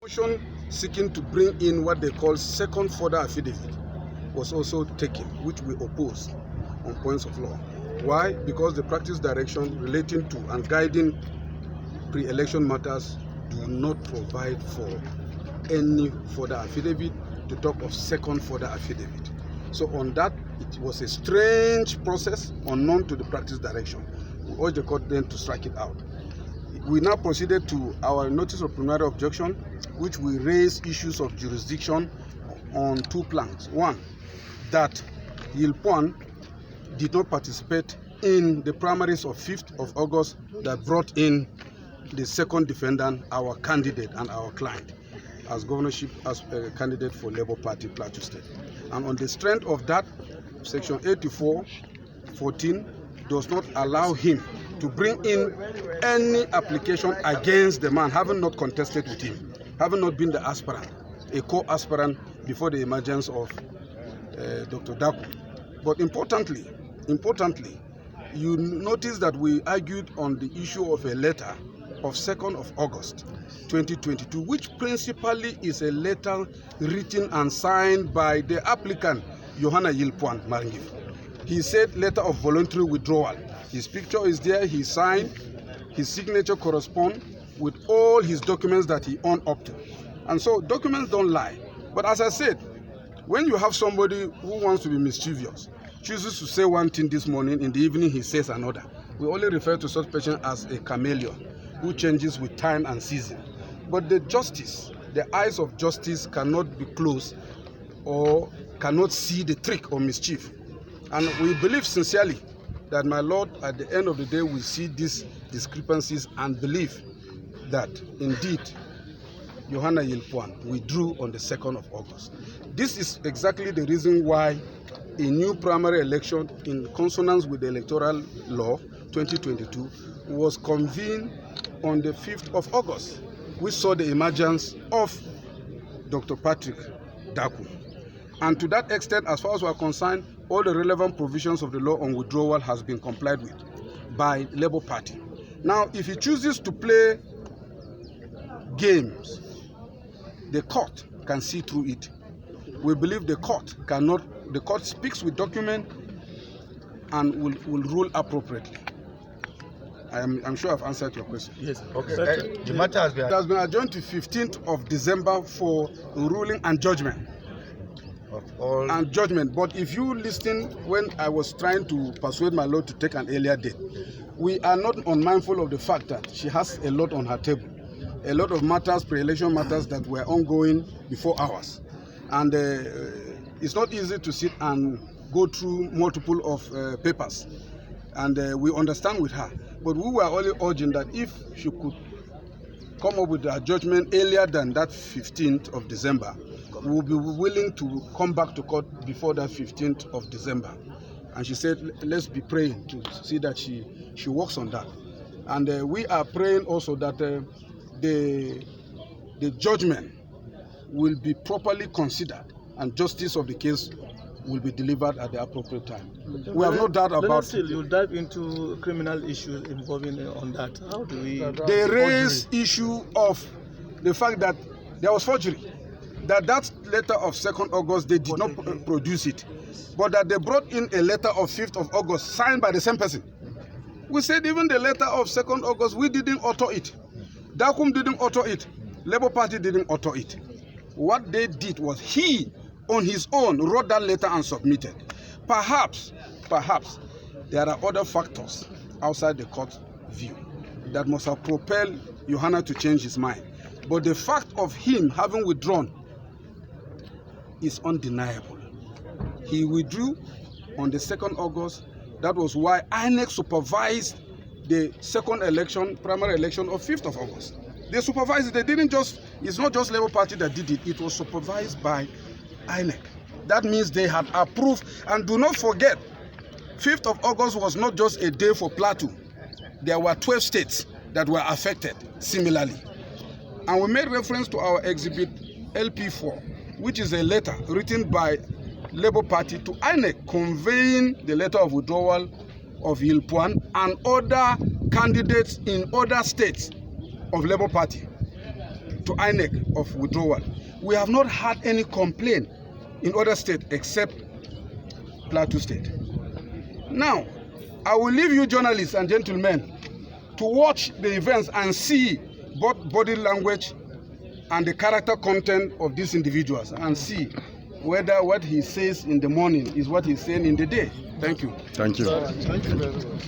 motion seeking to bring in what they call second further affidavit was also taken, which we opposed on points of law. Why? Because the practice direction relating to and guiding pre-election matters do not provide for any further affidavit, to talk of second further affidavit. So on that, it was a strange process unknown to the practice direction. We urge the court then to strike it out. We now proceeded to our notice of preliminary objection, which we raise issues of jurisdiction on two planks. One, that Yilpuan did not participate in the primaries of 5th of August that brought in the second defendant, our candidate and our client, as governorship as a candidate for Labour Party Plateau State. And on the strength of that, Section 84(14) does not allow him to bring in any application against the man, having not contested with him, having not been the aspirant, a co-aspirant before the emergence of Dr. Dakum. But importantly, you notice that we argued on the issue of a letter of 2nd of August 2022, which principally is a letter written and signed by the applicant, Johanna Yilpuan Margif. He said letter of voluntary withdrawal. His picture is there, he signed, his signature corresponds with all his documents that he owned up to. And so documents don't lie. But as I said, when you have somebody who wants to be mischievous, chooses to say one thing this morning, in the evening he says another, we only refer to such person as a chameleon who changes with time and season. But the justice, the eyes of justice cannot be closed or cannot see the trick or mischief. And we believe sincerely that, my Lord, at the end of the day, we see these discrepancies and believe that indeed Johanna Yilpuan withdrew on the 2nd of August. This is exactly the reason why a new primary election in consonance with the electoral law 2022 was convened on the 5th of August. We saw the emergence of Dr. Patrick Dakum. And to that extent, as far as we are concerned, all the relevant provisions of the law on withdrawal has been complied with by Labour Party. Now, if he chooses to play games, the court can see through it. We believe the court speaks with document and will rule appropriately. I'm sure I've answered your question. Yes. Okay. The matter has been adjourned to 15th of December for ruling and judgment. But if you listen, when I was trying to persuade my lord to take an earlier date, we are not unmindful of the fact that she has a lot on her table, a lot of matters, pre-election matters that were ongoing before ours. And it's not easy to sit and go through multiple of papers. And we understand with her. But we were only urging that if she could come up with a judgment earlier than that 15th of December, we will be willing to come back to court before that 15th of December. And she said, let's be praying to see that she works on that. And we are praying also that the judgment will be properly considered and justice of the case will be delivered at the appropriate time. We have no doubt about it. Still, you dive into criminal issues involving on that. How do we... They raise issue of the fact that there was forgery. That letter of 2nd August, they did not produce it. But that they brought in a letter of 5th of August signed by the same person. We said even the letter of 2nd August, we didn't author it. Dakum didn't author it. Labour Party didn't author it. What they did was he, on his own, wrote that letter and submitted. Perhaps, there are other factors outside the court view that must have propelled Johanna to change his mind. But the fact of him having withdrawn is undeniable. He withdrew on the 2nd August. That was why INEC supervised the second election, primary election of 5th of August. They supervised it. They didn't just, it's not just Labour Party that did it. It was supervised by INEC. That means they had approved. And do not forget, 5th of August was not just a day for Plateau. There were 12 states that were affected similarly. And we made reference to our exhibit LP4, which is a letter written by Labour Party to INEC conveying the letter of withdrawal of Yilpuan and other candidates in other states of Labour Party to INEC of withdrawal. We have not had any complaint in other states except Plateau State. Now, I will leave you journalists and gentlemen to watch the events and see both body language and the character content of these individuals and see whether what he says in the morning is what he's saying in the day. Thank you. Thank you. Thank you very much.